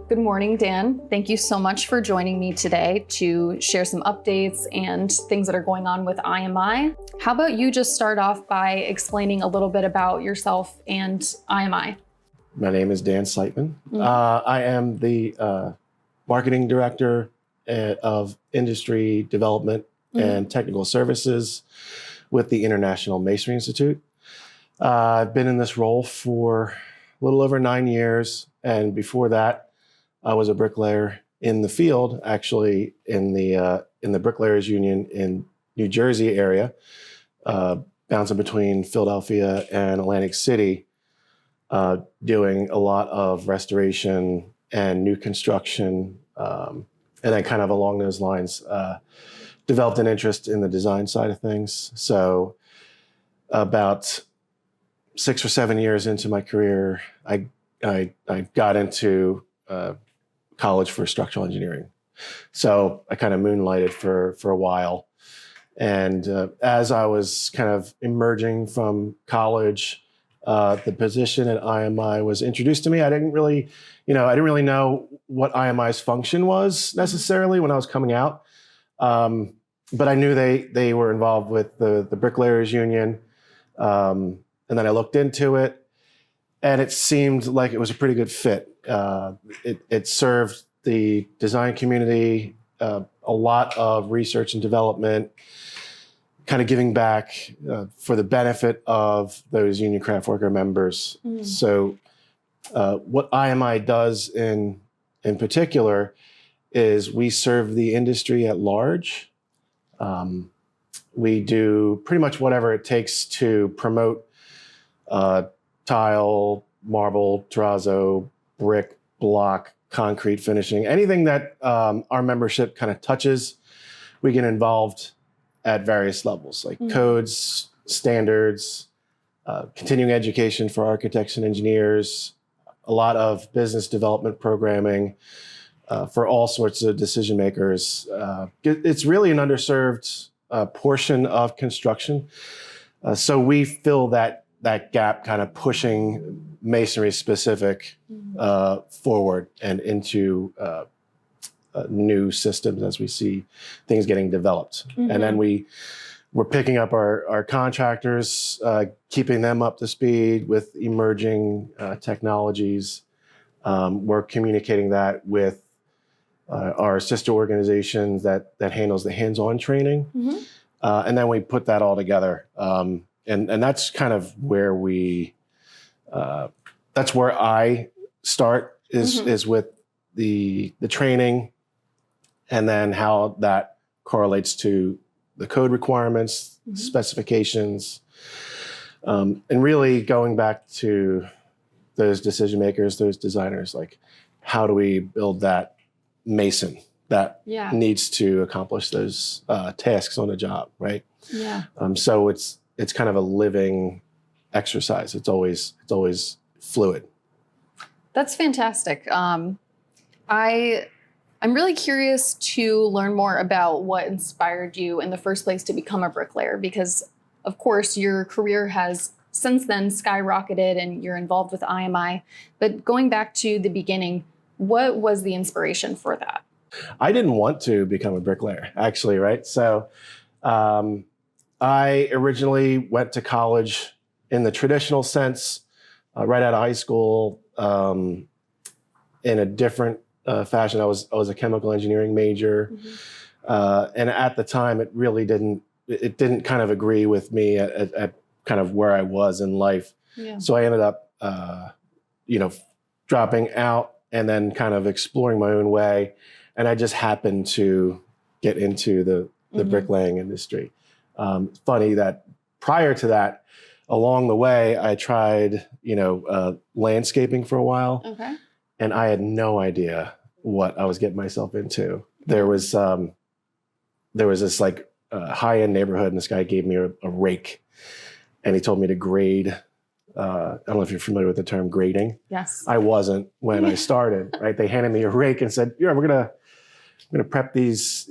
Good morning, Dan. Thank you so much for joining me today to share some updates and things that are going on with IMI. How about you just start off by explaining a little bit about yourself and IMI? My name is Dan Siteman. I am the marketing director of industry development and technical services with the International Masonry Institute. I've been in this role for a little over 9 years, and before that, I was a bricklayer in the field, actually in the Bricklayers Union in New Jersey area, bouncing between Philadelphia and Atlantic City, doing a lot of restoration and new construction, and then kind of along those lines, developed an interest in the design side of things. So about 6 or 7 years into my career, I got into college for structural engineering. So I kind of moonlighted for a while. And as I was kind of emerging from college, the position at IMI was introduced to me. I didn't really know what IMI's function was necessarily when I was coming out. But I knew they were involved with the Bricklayers Union. And then I looked into it, and it seemed like it was a pretty good fit. It served the design community, a lot of research and development, kind of giving back for the benefit of those union craft worker members. So what IMI does in particular is we serve the industry at large. We do pretty much whatever it takes to promote tile, marble, terrazzo, brick, block, concrete finishing, anything that our membership kind of touches, we get involved at various levels, like codes, standards, continuing education for architects and engineers, a lot of business development programming for all sorts of decision makers. It's really an underserved portion of construction. So we fill that gap, kind of pushing masonry specific forward and into new systems as we see things getting developed. And then we're picking up our contractors, keeping them up to speed with emerging technologies. We're communicating that with our sister organizations that handles the hands-on training. And then we put that all together. And that's kind of where that's where I start is with the training, and then how that correlates to the code requirements, specifications, and really going back to those decision makers, those designers, like how do we build that mason that needs to accomplish those tasks on the job, right? So it's kind of a living exercise. It's always fluid. That's fantastic. I'm really curious to learn more about what inspired you in the first place to become a bricklayer, because of course your career has since then skyrocketed and you're involved with IMI. But going back to the beginning, what was the inspiration for that? I didn't want to become a bricklayer, actually, right? So I originally went to college in the traditional sense, right out of high school, in a different fashion. I was a chemical engineering major, and at the time, it really didn't kind of agree with me at kind of where I was in life. So I ended up, dropping out and then kind of exploring my own way, and I just happened to get into the bricklaying industry. Funny that prior to that, along the way, I tried, landscaping for a while, and I had no idea what I was getting myself into. There was this like high-end neighborhood, and this guy gave me a rake, and he told me to grade. I don't know if you're familiar with the term grading. Yes. I wasn't when I started. Right? They handed me a rake and said, "Yeah, we're gonna prep these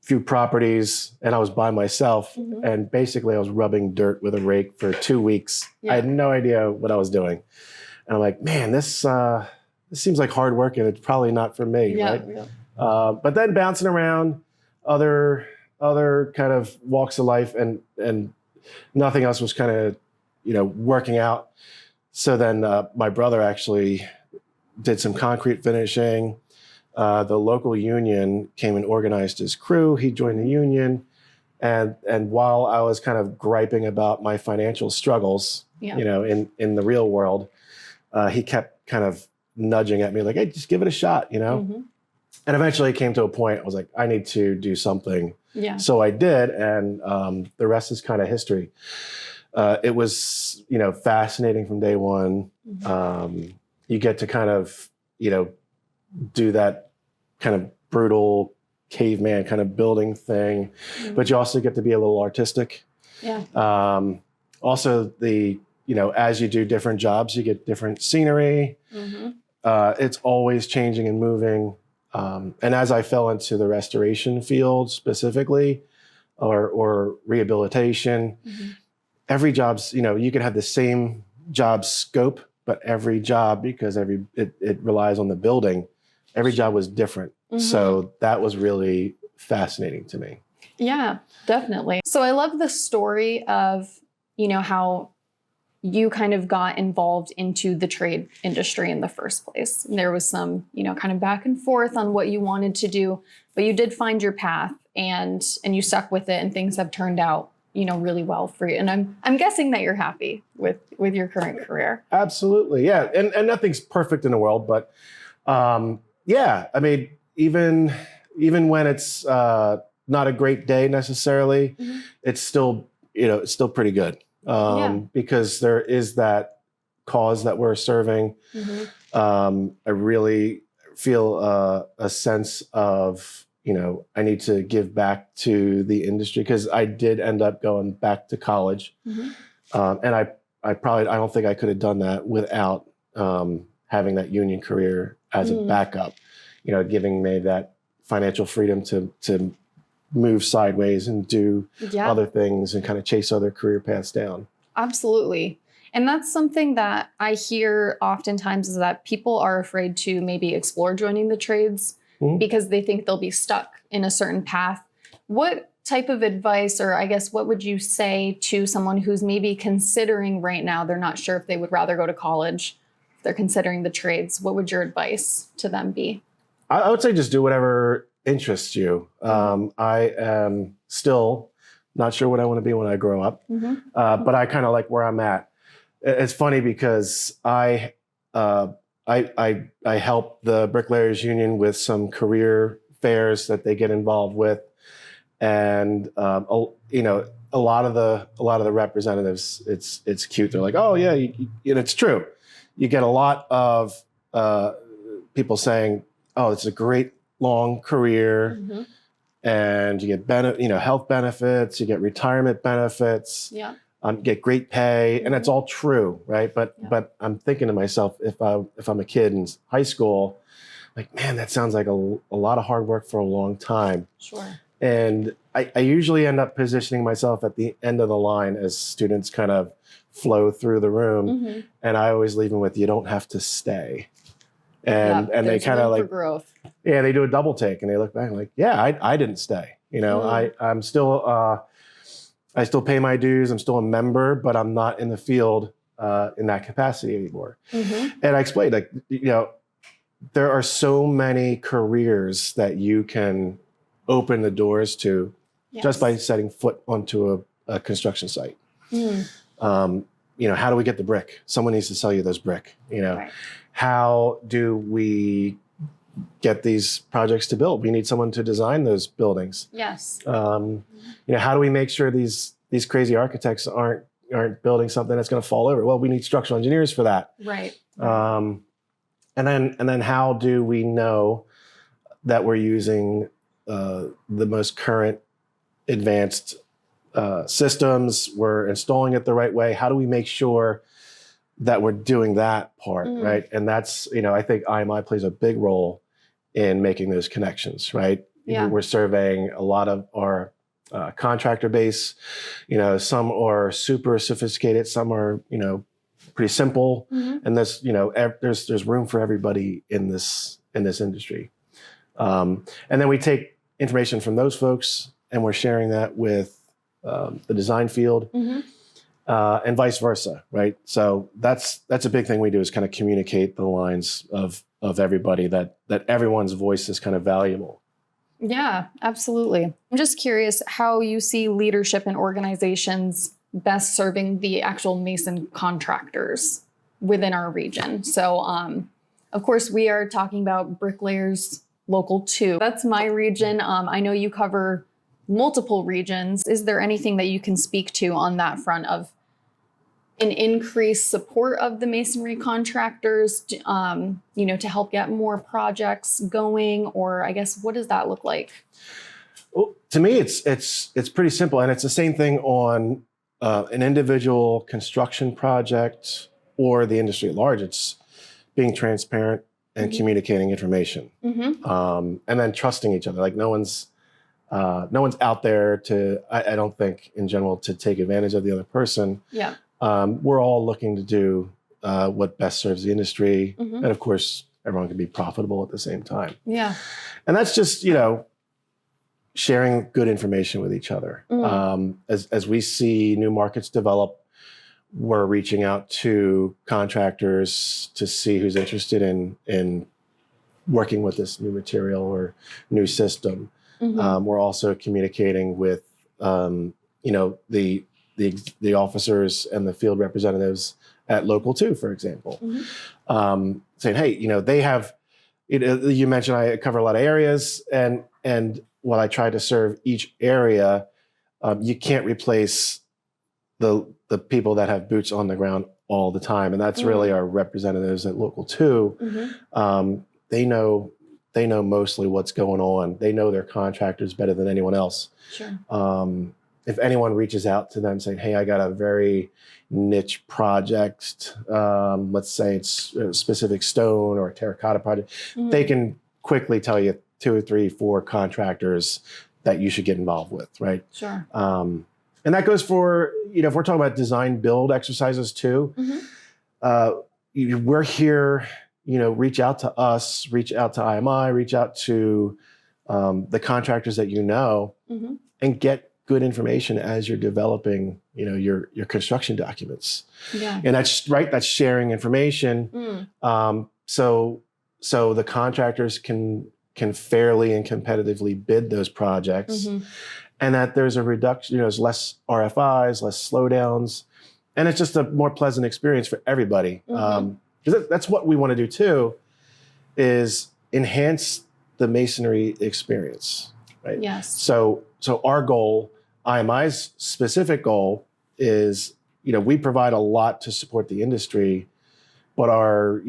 few properties," and I was by myself, and basically I was rubbing dirt with a rake for 2 weeks. I had no idea what I was doing, and I'm like, man, this this seems like hard work and it's probably not for me, Yeah, right? yeah. But then bouncing around other kind of walks of life, and nothing else was kind of, working out. So then my brother actually did some concrete finishing. The local union came and organized his crew. He joined the union. And while I was kind of griping about my financial struggles, Yeah. In the real world, he kept kind of nudging at me like, hey, just give it a shot, Mm-hmm. And eventually it came to a point I was like, I need to do something. Yeah. So I did. And the rest is kind of history. It was, fascinating from day one. Mm-hmm. You get to kind of, do that kind of brutal caveman kind of building thing, but you also get to be a little artistic. Yeah. Also as you do different jobs, you get different scenery. Mm-hmm. It's always changing and moving. And as I fell into the restoration field specifically, or rehabilitation, Mm-hmm. every job's, you could have the same job scope, but every job, because it relies on the building, every job was different. Mm-hmm. So that was really fascinating to me. Yeah, definitely. So I love the story of, how you kind of got involved into the trade industry in the first place. And there was some, kind of back and forth on what you wanted to do, but you did find your path and you stuck with it, and things have turned out, really well for you. And I'm guessing that you're happy with your current career. Absolutely. Yeah. And nothing's perfect in the world, but yeah, I mean, even when it's not a great day necessarily, Mm-hmm. it's still, it's still pretty good. Because there is that cause that we're serving. Mm-hmm. I really feel a sense of, I need to give back to the industry, because I did end up going back to college. Mm-hmm. And I don't think I could have done that without having that union career as a backup, giving me that financial freedom to move sideways and do other things and kind of chase other career paths down. Absolutely. And that's something that I hear oftentimes, is that people are afraid to maybe explore joining the trades because they think they'll be stuck in a certain path. What type of advice, or I guess, what would you say to someone who's maybe considering right now, they're not sure if they would rather go to college, if they're considering the trades? What would your advice to them be? I would say just do whatever interests you. I am still not sure what I want to be when I grow up, but I kind of like where I'm at. It's funny because I help the Bricklayers Union with some career fairs that they get involved with, and a lot of the representatives, it's cute. They're like, oh yeah, and it's true. You get a lot of people saying, oh, it's a great long career, and you get health benefits, you get retirement benefits, get great pay, and that's all true, right? But I'm thinking to myself, if I'm a kid in high school, like, man, that sounds like a lot of hard work for a long time. Sure. And I usually end up positioning myself at the end of the line as students kind of flow through the room, and I always leave them with, you don't have to stay. And they kind of like growth. Yeah, they do a double take and they look back like, yeah, I didn't stay. I'm still I still pay my dues. I'm still a member, but I'm not in the field in that capacity anymore. And I explained, like, there are so many careers that you can open the doors to just by setting foot onto a construction site. How do we get the brick? Someone needs to sell you those brick. Right. How do we get these projects to build? We need someone to design those buildings. Yes. How do we make sure these crazy architects aren't building something that's going to fall over? Well, we need structural engineers for that. Right. And then how do we know that we're using the most current advanced systems? We're installing it the right way. How do we make sure that we're doing that part, right? And that's, I think IMI plays a big role in making those connections, right? Yeah. We're surveying a lot of our contractor base. Some are super sophisticated, some are, pretty simple, and this, there's room for everybody in this industry. And then we take information from those folks, and we're sharing that with the design field, and vice versa, right? So that's a big thing we do, is kind of communicate the lines of everybody, that everyone's voice is kind of valuable. Yeah, absolutely. I'm just curious how you see leadership in organizations best serving the actual mason contractors within our region. So, of course, we are talking about bricklayers local 2. That's my region. I know you cover multiple regions. Is there anything that you can speak to on that front of an increased support of the masonry contractors, to help get more projects going? Or I guess, what does that look like? Well, to me, it's pretty simple, and it's the same thing on an individual construction project or the industry at large. It's being transparent and communicating information, and then trusting each other. Like no one's out there to, I don't think in general, to take advantage of the other person. Yeah. We're all looking to do what best serves the industry, and of course, everyone can be profitable at the same time. Yeah. And that's just sharing good information with each other. As we see new markets develop, we're reaching out to contractors to see who's interested in working with this new material or new system. We're also communicating with the officers and the field representatives at local 2, for example, saying, hey, they have. You mentioned I cover a lot of areas, and while I try to serve each area, you can't replace the people that have boots on the ground all the time, and that's really our representatives at local 2. They know mostly what's going on. They know their contractors better than anyone else. Sure. If anyone reaches out to them saying, hey, I got a very niche project, let's say it's a specific stone or a terracotta project, they can quickly tell you 2 or 3, 4 contractors that you should get involved with, right? Sure. And that goes for, if we're talking about design build exercises too, we're here, reach out to us, reach out to IMI, reach out to the contractors that and get good information as you're developing, your construction documents. Yeah. And that's sharing information. So the contractors can fairly and competitively bid those projects, and that there's a reduction, there's less RFIs, less slowdowns, and it's just a more pleasant experience for everybody. Because that's what we want to do too, is enhance the masonry experience, right? Yes. So our goal, IMI's specific goal, is, we provide a lot to support the industry, but our,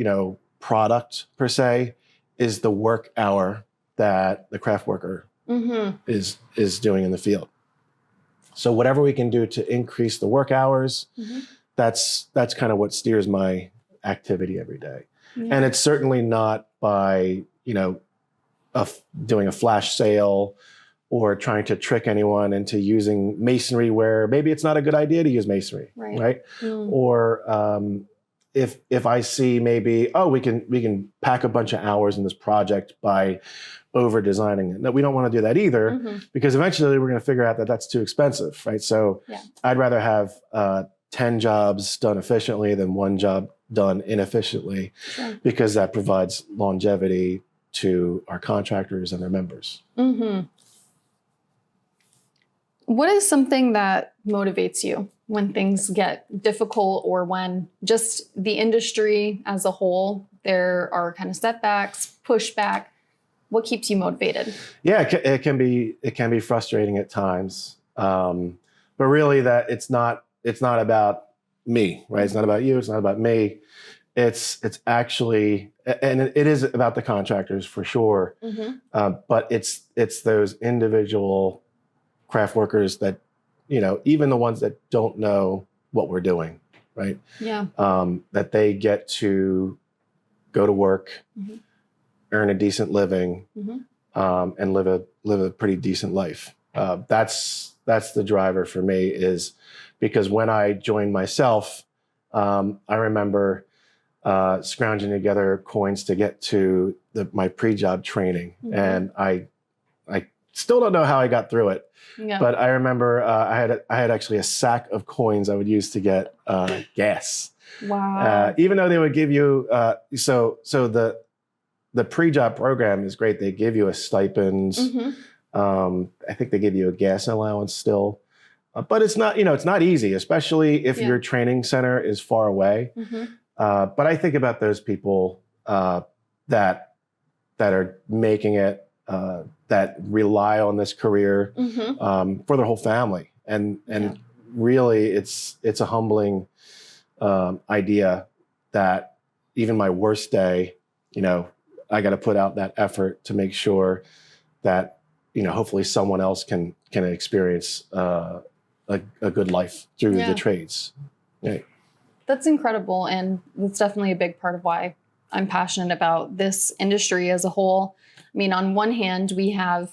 product per se is the work hour that the craft worker is doing in the field. So whatever we can do to increase the work hours, that's kind of what steers my activity every day. Yeah. And it's certainly not by, doing a flash sale or trying to trick anyone into using masonry where maybe it's not a good idea to use masonry, right? Or if I see maybe, we can pack a bunch of hours in this project by over designing it. No, we don't want to do that either, because eventually we're going to figure out that that's too expensive, right? So I'd rather have 10 jobs done efficiently than 1 job done inefficiently, because that provides longevity to our contractors and their members. What is something that motivates you when things get difficult, or when just the industry as a whole, there are kind of setbacks, pushback? What keeps you motivated? Yeah, it can be frustrating at times, but really that it's not about me, right? It's not about you. It's not about me. It's actually, and it is about the contractors for sure, but it's those individual craft workers that, even the ones that don't know what we're doing, right? Yeah. That they get to go to work, earn a decent living, and live a pretty decent life. That's the driver for me, is because when I joined myself, I remember scrounging together coins to get to my pre-job training, and I still don't know how I got through it. Yeah. But I remember I had actually a sack of coins I would use to get gas. Wow. Even though they would give you so the pre-job program is great. They give you a stipend. I think they give you a gas allowance still, but it's not easy, especially if your training center is far away. But I think about those people that are making it, that rely on this career for their whole family, and really, it's a humbling idea that even my worst day, I got to put out that effort to make sure that hopefully someone else can experience a good life through the trades. Right. That's incredible, and that's definitely a big part of why I'm passionate about this industry as a whole. I mean, on one hand, we have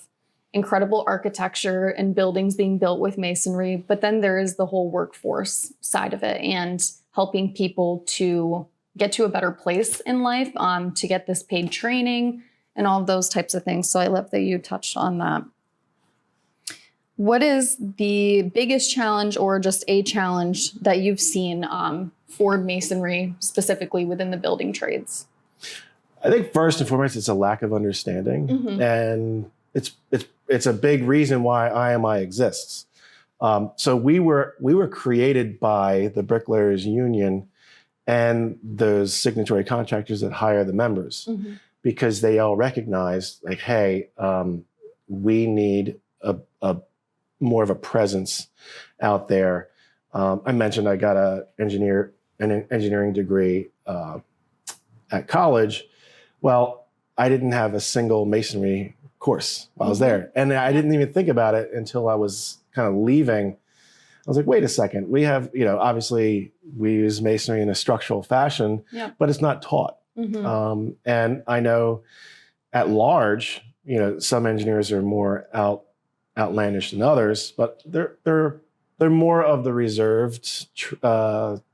incredible architecture and buildings being built with masonry, but then there is the whole workforce side of it and helping people to get to a better place in life, to get this paid training and all of those types of things. So I love that you touched on that. What is the biggest challenge or just a challenge that you've seen for masonry, specifically within the building trades? I think first and foremost, it's a lack of understanding, and it's a big reason why IMI exists. So we were created by the Bricklayers Union and those signatory contractors that hire the members, because they all recognize, like, hey, we need a more of a presence out there. I mentioned I got an engineering degree at college. Well, I didn't have a single masonry course while I was there. And I didn't even think about it until I was kind of leaving. I was like, wait a second. We have, obviously we use masonry in a structural fashion, but it's not taught. And I know at large, some engineers are more outlandish than others, but they're more of the reserved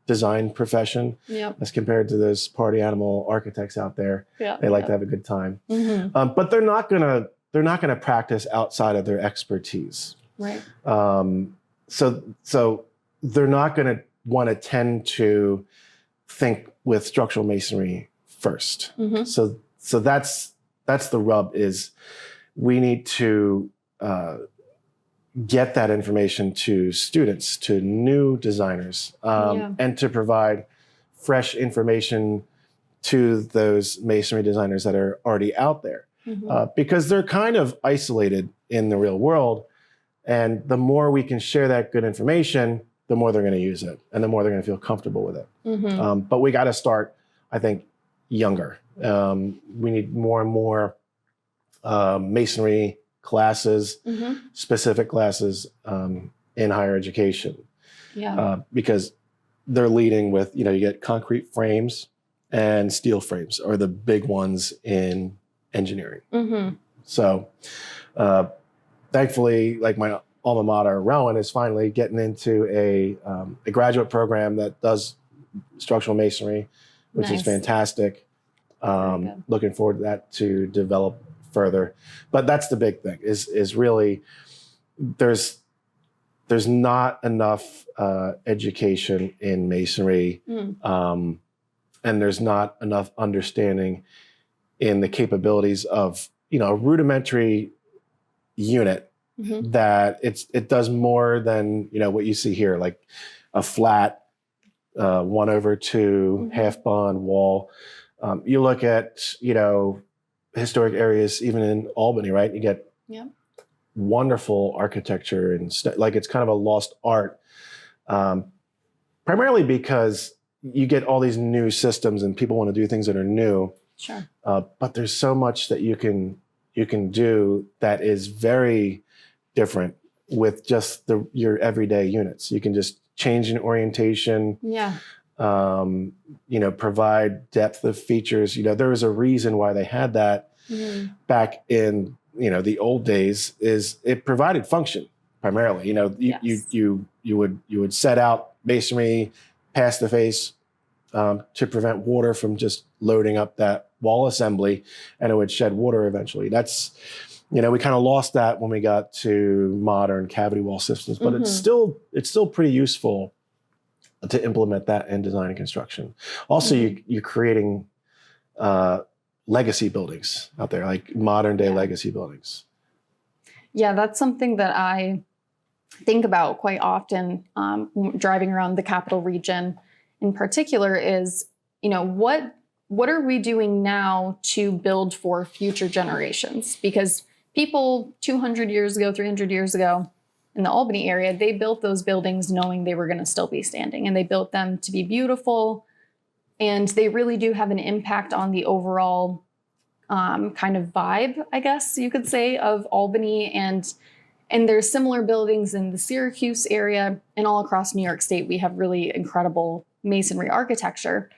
design profession as compared to those party animal architects out there. They like to have a good time, but they're not gonna practice outside of their expertise. Right. So they're not gonna want to tend to think with structural masonry first. So that's the rub, is we need to get that information to students, to new designers, and to provide fresh information to those masonry designers that are already out there, because they're kind of isolated in the real world. And the more we can share that good information, the more they're going to use it, and the more they're going to feel comfortable with it. But we got to start, I think, younger. We need more and more masonry classes, specific classes in higher education, because they're leading with, you get concrete frames and steel frames are the big ones in engineering. So thankfully, like my alma mater, Rowan, is finally getting into a graduate program that does structural masonry, which is fantastic. Looking forward to that to develop further. But that's the big thing, is really there's not enough education in masonry, and there's not enough understanding in the capabilities of a rudimentary unit that it does more than what you see here, like a flat 1/2 half bond wall. You look at historic areas, even in Albany, right? You get wonderful architecture and like it's kind of a lost art, primarily because you get all these new systems and people want to do things that are new. Sure. But there's so much that you can do that is very different with just your everyday units. You can just change an orientation. Provide depth of features. There was a reason why they had that back in the old days. Is it provided function primarily? You would set out masonry, past the face to prevent water from just loading up that wall assembly, and it would shed water eventually. That's, we kind of lost that when we got to modern cavity wall systems, but it's still pretty useful to implement that in design and construction. Also, you're creating legacy buildings out there, like modern day legacy buildings. Yeah, that's something that I think about quite often driving around the capital region in particular is, what are we doing now to build for future generations? Because people 200 years ago, 300 years ago in the Albany area, they built those buildings knowing they were going to still be standing, and they built them to be beautiful. And they really do have an impact on the overall kind of vibe, I guess you could say, of Albany. And there's similar buildings in the Syracuse area and all across New York State. We have really incredible masonry architecture.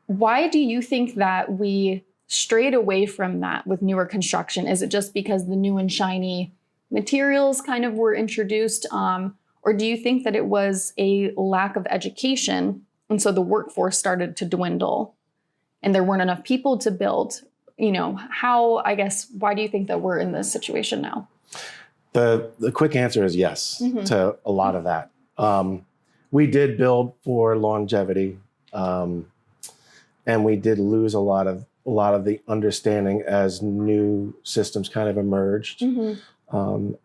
Why do you think that we strayed away from that with newer construction? Is it just because the new and shiny materials kind of were introduced? Or do you think that it was a lack of education, and so the workforce started to dwindle and there weren't enough people to build? Why do you think that we're in this situation now? The quick answer is yes to a lot of that. We did build for longevity, and we did lose a lot of the understanding as new systems kind of emerged. And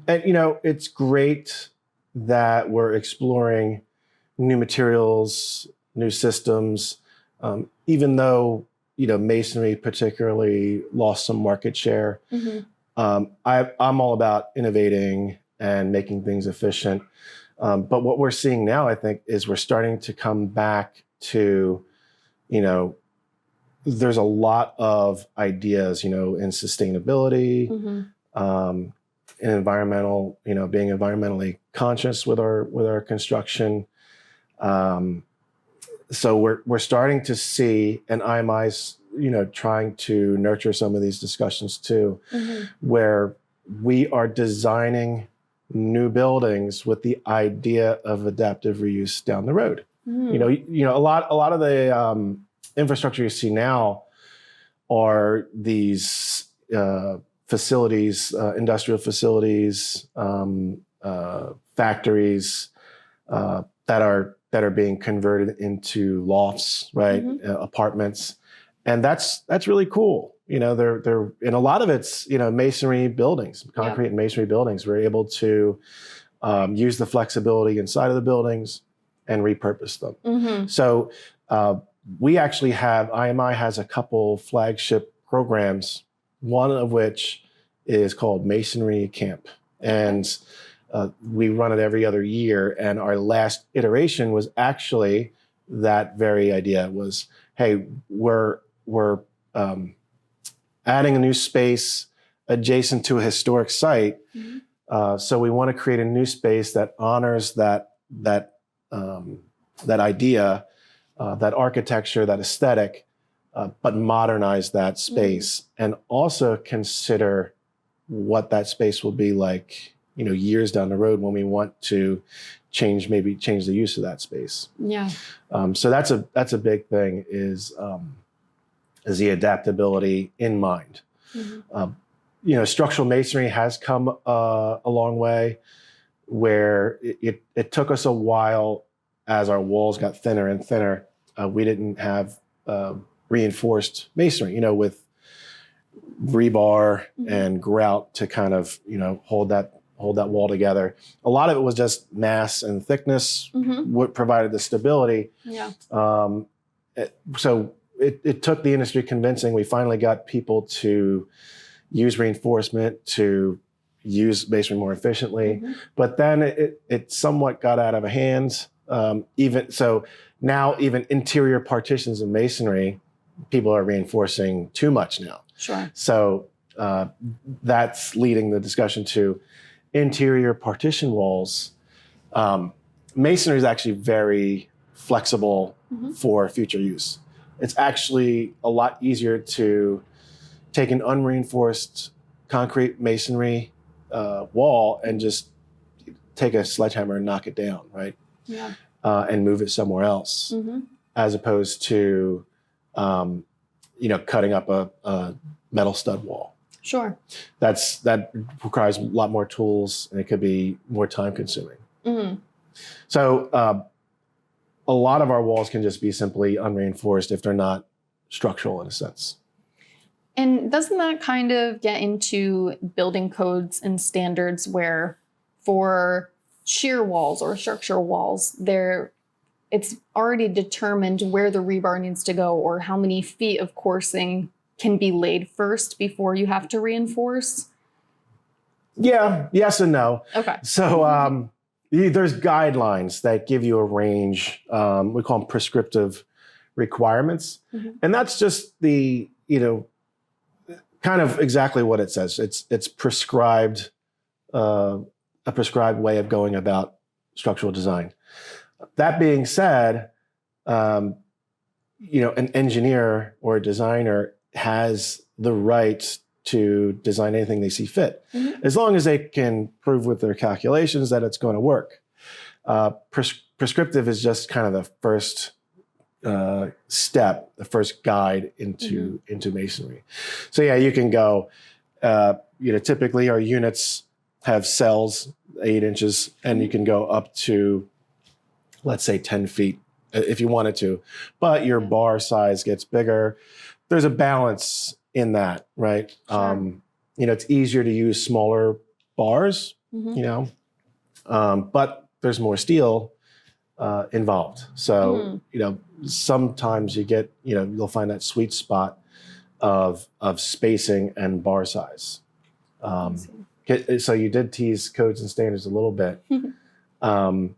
it's great that we're exploring new materials, new systems, even though masonry particularly lost some market share. I'm all about innovating and making things efficient. But what we're seeing now, I think, is we're starting to come back to, there's a lot of ideas, in sustainability, in environmental, being environmentally conscious with our construction. So we're starting to see, and IMI's, trying to nurture some of these discussions too, where we are designing new buildings with the idea of adaptive reuse down the road. A lot of the infrastructure you see now are these facilities, industrial facilities, factories that are being converted into lofts, right? Apartments, and that's really cool. They're and a lot of it's masonry buildings, concrete and masonry buildings. We're able to use the flexibility inside of the buildings and repurpose them. So we actually IMI has a couple flagship programs, one of which is called Masonry Camp. And we run it every other year. And our last iteration was actually that very idea was, hey, we're adding a new space adjacent to a historic site. So we want to create a new space that honors that idea, that architecture, that aesthetic, but modernize that space and also consider what that space will be like, years down the road when we want to change the use of that space. Yeah. So that's a big thing is the adaptability in mind. Structural masonry has come a long way, where it took us a while as our walls got thinner and thinner. We didn't have reinforced masonry, with rebar and grout to kind of, hold that wall together. A lot of it was just mass and thickness, what provided the stability. Yeah. So it took the industry convincing. We finally got people to use reinforcement, to use masonry more efficiently. But then it somewhat got out of hand. Now even interior partitions of masonry, people are reinforcing too much now. Sure. So that's leading the discussion to interior partition walls. Masonry is actually very flexible for future use. It's actually a lot easier to take an unreinforced concrete masonry wall and just take a sledgehammer and knock it down, right? Yeah. and move it somewhere else, as opposed to, cutting up a metal stud wall. Sure. That requires a lot more tools, and it could be more time consuming. Mm-hmm. So a lot of our walls can just be simply unreinforced if they're not structural in a sense. And doesn't that kind of get into building codes and standards where for shear walls or structural walls, it's already determined where the rebar needs to go or how many feet of coursing can be laid first before you have to reinforce? Yeah, yes and no. Okay. So there's guidelines that give you a range. We call them prescriptive requirements. And that's just the, kind of exactly what it says. It's prescribed, a prescribed way of going about structural design. That being said, an engineer or a designer has the right to design anything they see fit, as long as they can prove with their calculations that it's going to work. Prescriptive is just kind of the first step, the first guide into masonry. So yeah, you can go, typically our units have cells 8 inches, and you can go up to, let's say 10 feet if you wanted to, but your bar size gets bigger. There's a balance in that, right? Sure. It's easier to use smaller bars, but there's more steel involved. So, sometimes you get, you'll find that sweet spot of spacing and bar size. So you did tease codes and standards a little bit. And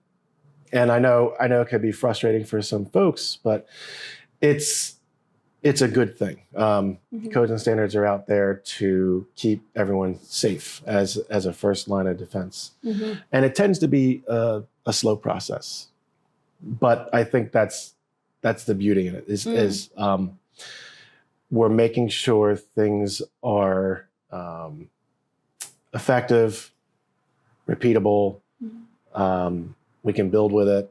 I know it could be frustrating for some folks, but it's a good thing. Codes and standards are out there to keep everyone safe as a first line of defense. And it tends to be a slow process. But I think that's the beauty in it is we're making sure things are effective, repeatable, we can build with it,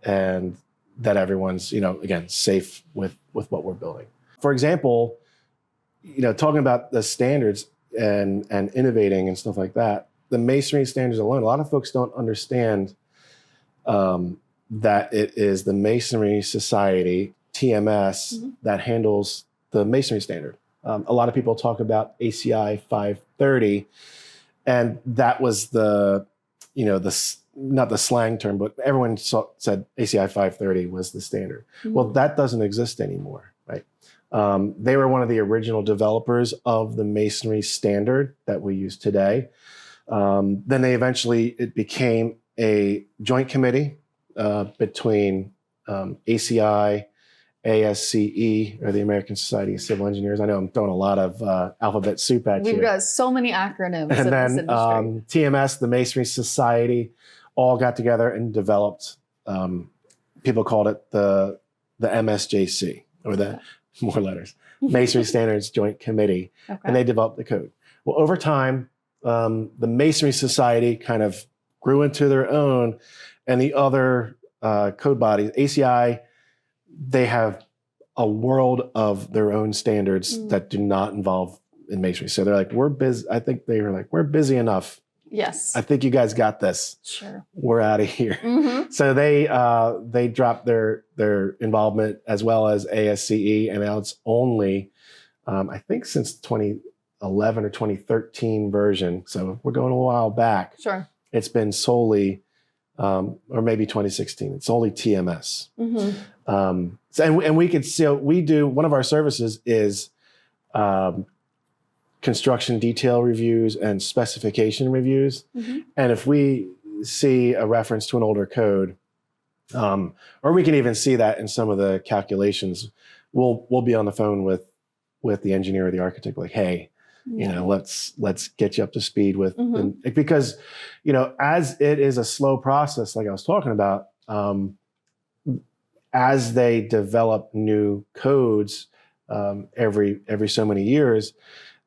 and that everyone's, again, safe with what we're building. For example, talking about the standards and innovating and stuff like that, the masonry standards alone, a lot of folks don't understand that it is the Masonry Society, TMS, that handles the masonry standard. A lot of people talk about ACI 530, and that was not the slang term, but everyone said ACI 530 was the standard. Well, that doesn't exist anymore, right? They were one of the original developers of the masonry standard that we use today. Then it became a joint committee between ACI, ASCE, or the American Society of Civil Engineers. I know I'm throwing a lot of alphabet soup at you. We've got so many acronyms in this industry. TMS, the Masonry Society, all got together and developed, people called it the MSJC, or the more letters, Masonry Standards Joint Committee, and they developed the code. Well, over time, the Masonry Society kind of grew into their own, and the other code bodies, ACI, they have a world of their own standards that do not involve in masonry. So they're like, we're busy. I think they were like, we're busy enough. Yes. I think you guys got this. Sure. We're out of here. So they dropped their involvement, as well as ASCE, and now it's only, I think since 2011 or 2013 version. So we're going a while back. Sure. It's been solely, or maybe 2016. It's only TMS. And we could see, we do, one of our services is construction detail reviews and specification reviews. And if we see a reference to an older code, or we can even see that in some of the calculations, we'll be on the phone with the engineer or the architect, like, hey, let's get you up to speed with, because, as it is a slow process, like I was talking about, as they develop new codes every so many years,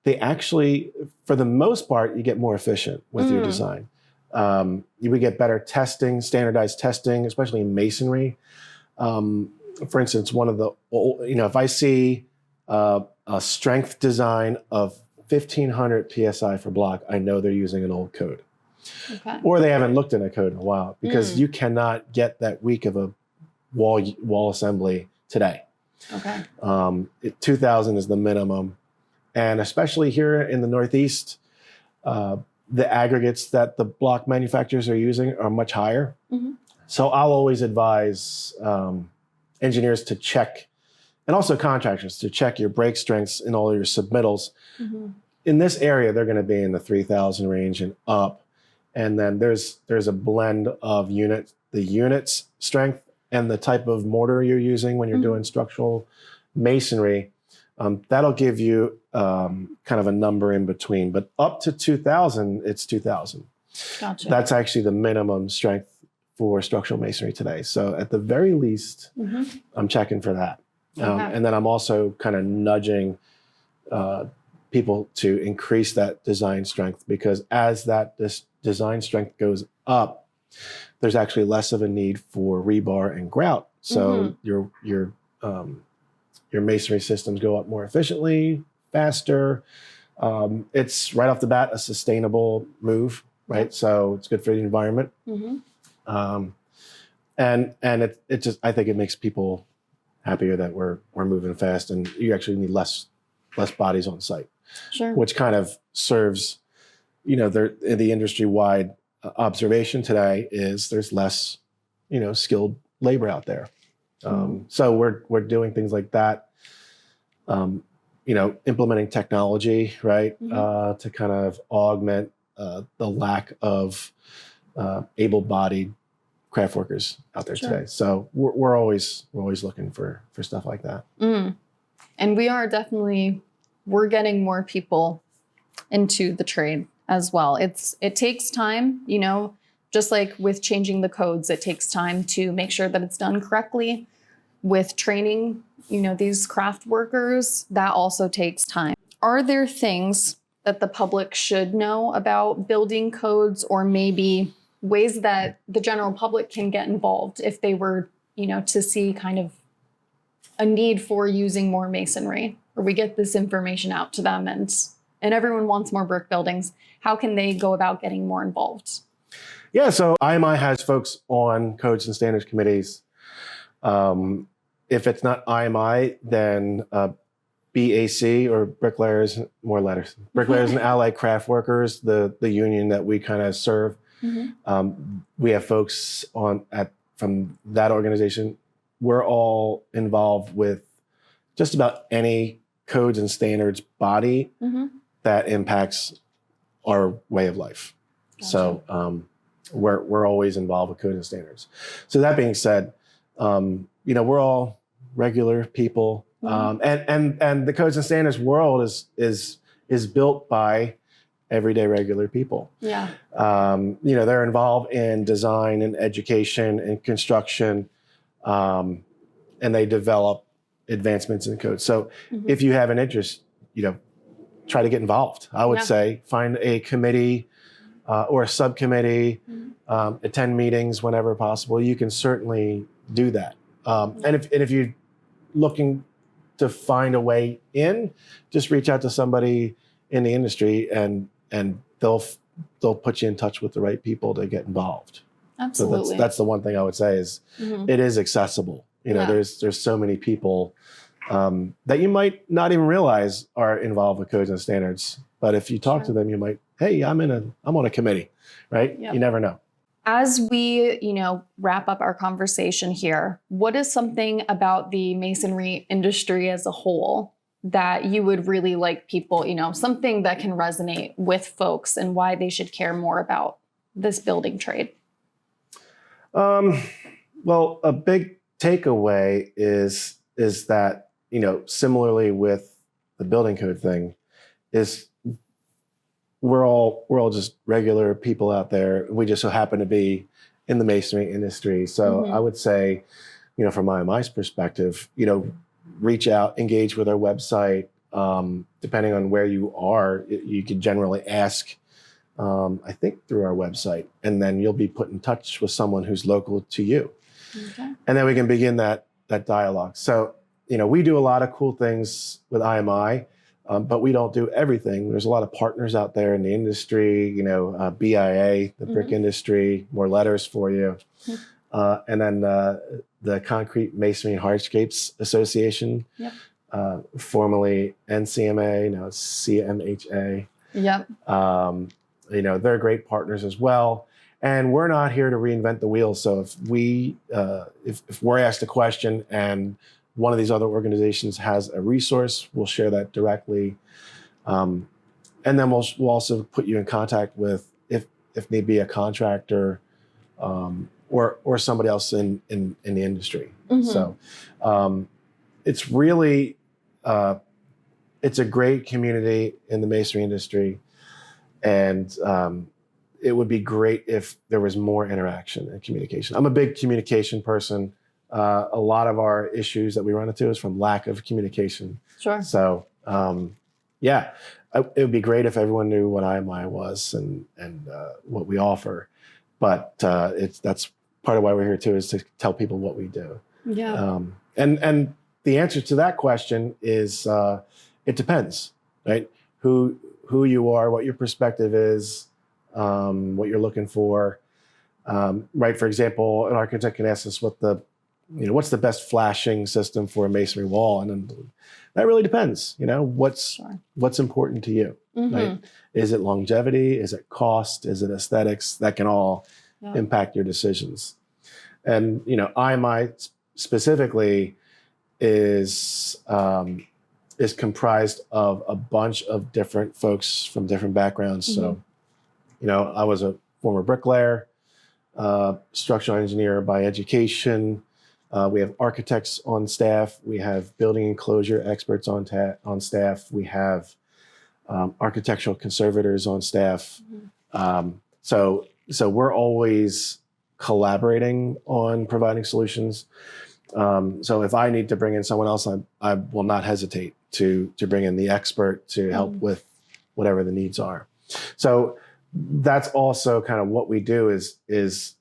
they actually, for the most part, you get more efficient with your design. We get better testing, standardized testing, especially in masonry. For instance, one of the, if I see a strength design of 1500 PSI for block, I know they're using an old code. Okay. Or they haven't looked in a code in a while, because you cannot get that weak of a wall assembly today. Okay. 2000 is the minimum. And especially here in the Northeast, the aggregates that the block manufacturers are using are much higher. Mm-hmm. So I'll always advise engineers to check, and also contractors to check your break strengths in all your submittals. Mm-hmm. In this area, they're going to be in the 3000 range and up. And then there's a blend of the unit's strength and the type of mortar you're using when you're doing structural masonry. That'll give you kind of a number in between, but up to 2000, it's 2000. Gotcha. That's actually the minimum strength for structural masonry today. So at the very least, I'm checking for that. And then I'm also kind of nudging people to increase that design strength, because as this design strength goes up, there's actually less of a need for rebar and grout. So your masonry systems go up more efficiently, faster. It's right off the bat a sustainable move, right? So it's good for the environment. And it just, I think it makes people happier that we're moving fast, and you actually need less bodies on site. Sure. Which kind of serves, the industry-wide observation today is there's less, skilled labor out there. So we're doing things like that, implementing technology, right, to kind of augment the lack of able-bodied craft workers out there today. So we're always looking for stuff like that. And we are definitely, we're getting more people into the trade as well. It takes time, just like with changing the codes, it takes time to make sure that it's done correctly. With training, these craft workers, that also takes time. Are there things that the public should know about building codes, or maybe ways that the general public can get involved if they were, to see kind of a need for using more masonry, or we get this information out to them and everyone wants more brick buildings? How can they go about getting more involved? Yeah, so IMI has folks on codes and standards committees. If it's not IMI, then BAC, or Bricklayers, more letters, Bricklayers and Allied Craft Workers, the union that we kind of serve. We have folks from that organization. We're all involved with just about any codes and standards body that impacts our way of life. Gotcha. So we're always involved with codes and standards. So that being said, we're all regular people, and the codes and standards world is built by everyday regular people. Yeah. They're involved in design and education and construction, and they develop advancements in code. So if you have an interest, try to get involved. I would say find a committee or a subcommittee, attend meetings whenever possible. You can certainly do that. And if you're looking to find a way in, just reach out to somebody in the industry, and they'll put you in touch with the right people to get involved. Absolutely. So that's the one thing I would say is it is accessible. There's so many people that you might not even realize are involved with codes and standards. But if you talk to them, you might, hey, I'm on a committee, right? Yep. You never know. As we, wrap up our conversation here, what is something about the masonry industry as a whole that you would really like people, something that can resonate with folks and why they should care more about this building trade? Well, a big takeaway is that, similarly with the building code thing, is we're all just regular people out there. We just so happen to be in the masonry industry. So I would say, from IMI's perspective, reach out, engage with our website. Depending on where you are, you could generally ask I think through our website, and then you'll be put in touch with someone who's local to you. Okay. And then we can begin that dialogue. So, we do a lot of cool things with IMI, but we don't do everything. There's a lot of partners out there in the industry, BIA, the brick industry, more letters for you. And then the Concrete Masonry and Hardscapes Association, Yep. Formerly NCMA, now it's CMHA. Yep. They're great partners as well. And we're not here to reinvent the wheel. So if we're asked a question and one of these other organizations has a resource, we'll share that directly. And then we'll also put you in contact with, if need be, a contractor or somebody else in the industry. Mm-hmm. So it's really, it's a great community in the masonry industry. And it would be great if there was more interaction and communication. I'm a big communication person. A lot of our issues that we run into is from lack of communication. Sure. So, it would be great if everyone knew what IMI was and what we offer. But that's part of why we're here too, is to tell people what we do. Yeah. And the answer to that question is it depends, right? Who you are, what your perspective is, what you're looking for. Right. For example, an architect can ask us what's the best flashing system for a masonry wall, and then that really depends. What's important to you. Mm-hmm. Right? Is it longevity? Is it cost? Is it aesthetics? That can all impact your decisions. And IMI specifically is comprised of a bunch of different folks from different backgrounds. Mm-hmm. So, I was a former bricklayer, structural engineer by education. We have architects on staff. We have building enclosure experts on staff. We have architectural conservators on staff. Mm-hmm. So we're always collaborating on providing solutions. So if I need to bring in someone else, I will not hesitate to bring in the expert to help with whatever the needs are. So that's also kind of what we do is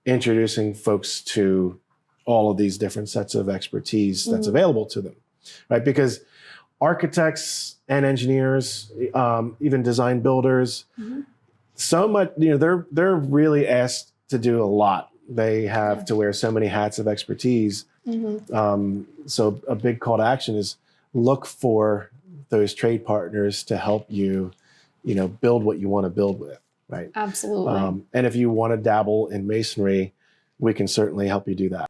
introducing folks to all of these different sets of expertise that's available to them, right? Because architects and engineers, even design builders, so much, they're really asked to do a lot. They have to wear so many hats of expertise. So a big call to action is look for those trade partners to help you, build what you want to build with, right? Absolutely. And if you want to dabble in masonry, we can certainly help you do that.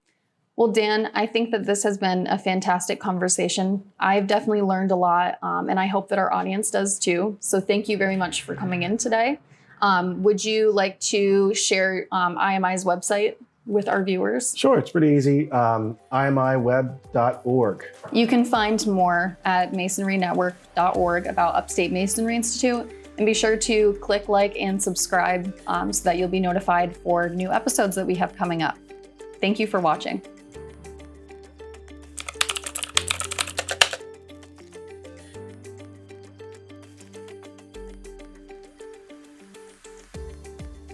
Well, Dan, I think that this has been a fantastic conversation. I've definitely learned a lot, and I hope that our audience does too. So thank you very much for coming in today. Would you like to share IMI's website with our viewers? Sure, it's pretty easy. imiweb.org. You can find more at masonrynetwork.org about Upstate Masonry Institute. And be sure to click like and subscribe so that you'll be notified for new episodes that we have coming up. Thank you for watching.